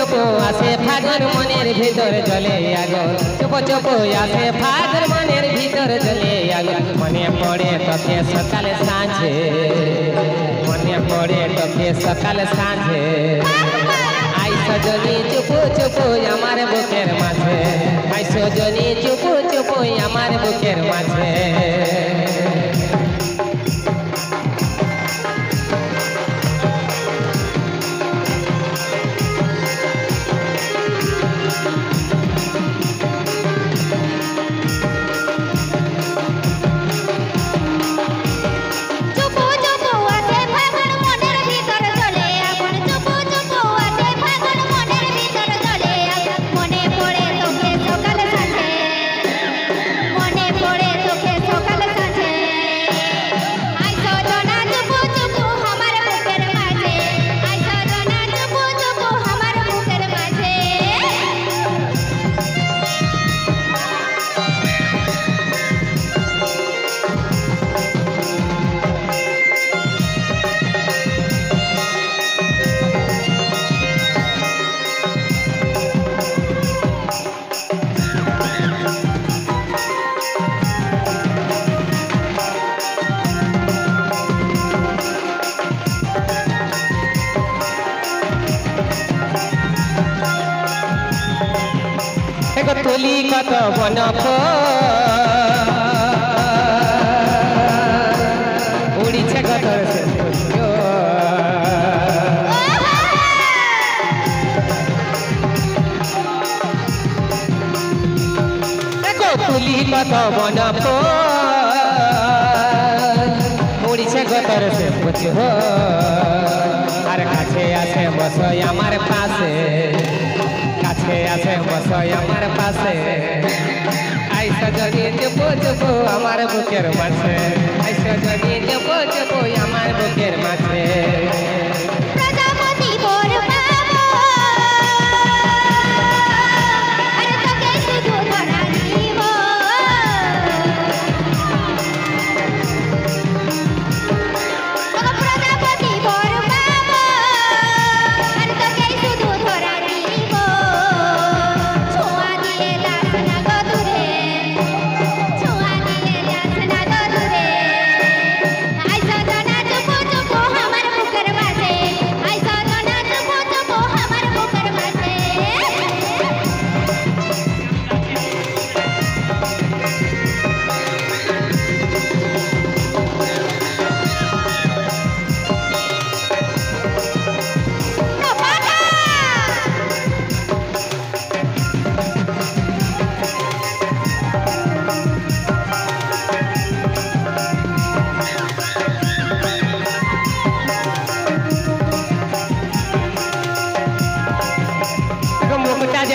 চুপো আসে ফাগুন মনের ভিতর জলে আগুন চুপো চুপো আসে ফাগুন মনের ভিতর জলে আগুন মনে পড়ে তোকে সকাল সাঁঝে মনে পড়ে তোকে সকাল সাঁঝে আই সজনী চুপো চুপো আমার বুকের মাঝে আই সজনী চুপো চুপো আমার বুকের মাঝে তুলি কত বনপ উড়িছে কত তুলি কত বনপ উড়িছে গতর সে বুঝো আর কাছে আছে বসই আমার পাশে কাছে আছে বসই আমার পাশে আই সজনী চুপো চুপো আমার বুকের মাঝে আই সজনী চুপো চুপো আমার বুকের মাঝে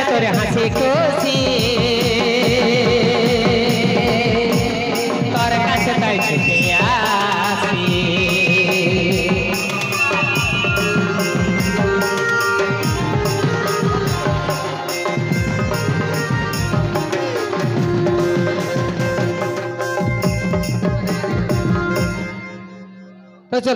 তোরে হাসি খুশি তোর কাছে তাই ছুটে আসি তো চল